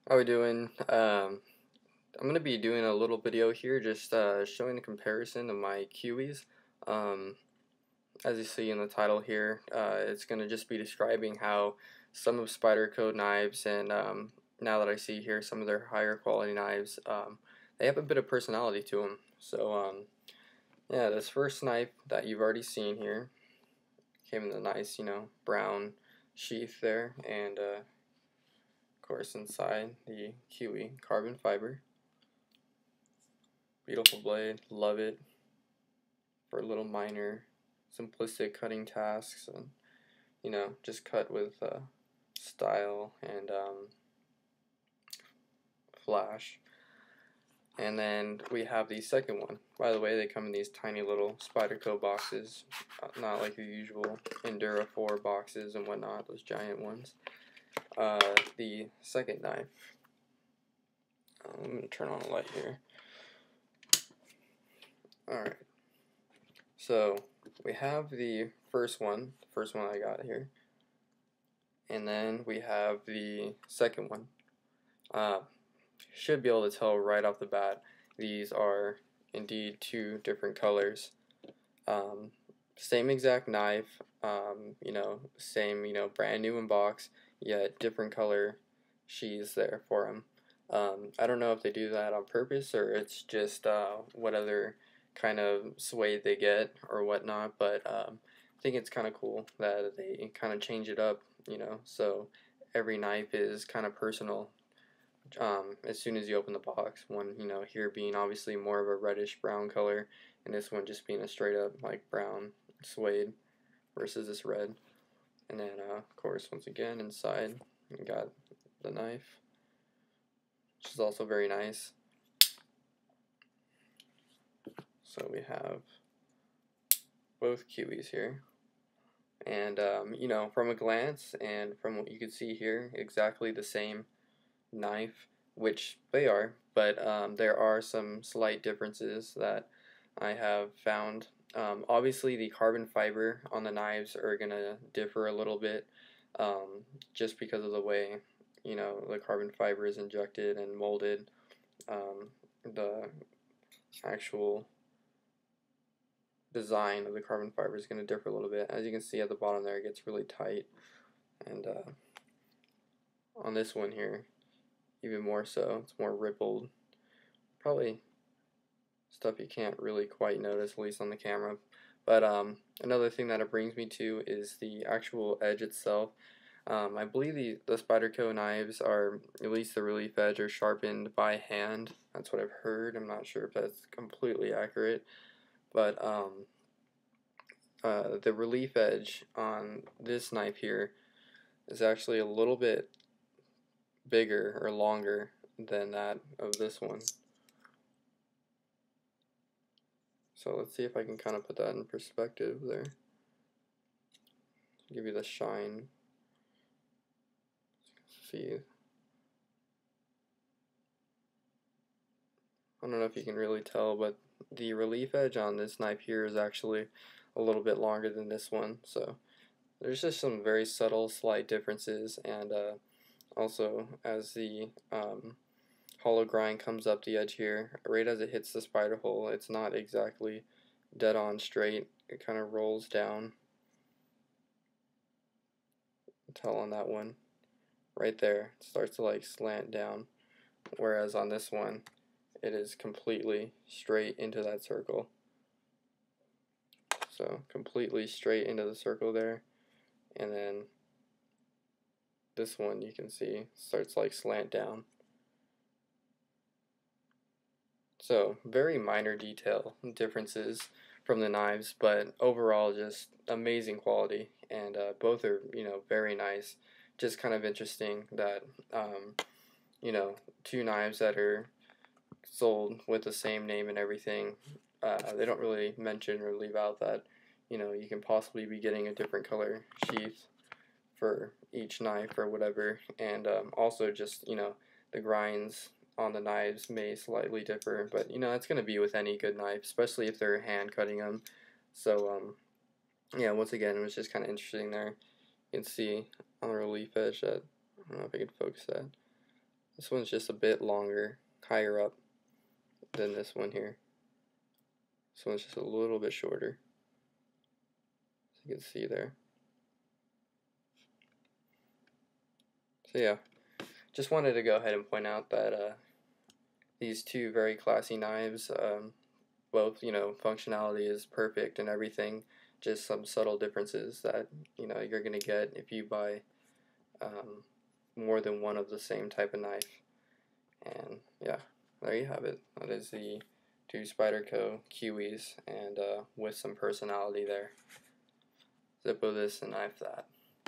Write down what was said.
How we doing? I'm gonna be doing a little video here, just showing the comparison of my Kiwis. Um, as you see in the title here, it's gonna just be describing how some of Spyderco knives, and now that I see here some of their higher quality knives, they have a bit of personality to them. So yeah, this first knife that you've already seen here came in the nice, brown sheath there, and of course inside the Kiwi Carbon Fiber. Beautiful blade, love it for little minor simplistic cutting tasks, and just cut with style and flash. And then we have the second one. By the way, they come in these tiny little Spyderco boxes, not like your usual Endura 4 boxes and whatnot, those giant ones. The second knife, I'm going to turn on the light here. Alright, so we have the first one I got here, and then we have the second one. Should be able to tell right off the bat, these are indeed two different colors. Same exact knife, same, brand new in box, yet different color sheaths there for them. I don't know if they do that on purpose or it's just what other kind of suede they get or whatnot, but I think it's kind of cool that they kind of change it up, so every knife is kind of personal as soon as you open the box. One, here being obviously more of a reddish brown color, and this one just being a straight up like brown suede versus this red. And then of course, once again, inside you got the knife, which is also very nice. So we have both Kiwis here, and from a glance and from what you can see here, exactly the same knife, which they are, but there are some slight differences that I have found. Obviously the carbon fiber on the knives are going to differ a little bit, just because of the way the carbon fiber is injected and molded. The actual design of the carbon fiber is going to differ a little bit. As you can see at the bottom there, it gets really tight, and on this one here even more so, it's more rippled. Probably stuff you can't really quite notice, at least on the camera. But another thing that it brings me to is the actual edge itself. I believe the Spyderco knives are, at least the relief edge, are sharpened by hand. That's what I've heard. I'm not sure if that's completely accurate. But the relief edge on this knife here is actually a little bit bigger or longer than that of this one. So let's see if I can kind of put that in perspective there. Give you the shine. See, I don't know if you can really tell, but the relief edge on this knife here is actually a little bit longer than this one. So there's just some very subtle, slight differences, and also as the hollow grind comes up the edge here, right as it hits the spider hole, it's not exactly dead on straight. It kind of rolls down. Tell on that one right there, it starts to like slant down, whereas on this one it is completely straight into that circle. So completely straight into the circle there, and then this one you can see starts like slant down. So very minor detail differences from the knives, but overall just amazing quality, and both are very nice. Just kind of interesting that two knives that are sold with the same name and everything, they don't really mention or leave out that you can possibly be getting a different color sheath for each knife or whatever, and also just the grinds on the knives may slightly differ, but it's going to be with any good knife, especially if they're hand cutting them. So yeah, once again, it was just kind of interesting there. You can see on the relief edge that, I don't know if I can focus that, This one's just a bit longer, higher up than this one here. This one's just a little bit shorter, so you can see there. So yeah, just wanted to go ahead and point out that these two very classy knives, both, you know, functionality is perfect and everything, just some subtle differences that, you know, you're going to get if you buy more than one of the same type of knife. And yeah, there you have it. That is the two Spyderco Kiwis, and with some personality there. Zippo this and knife that.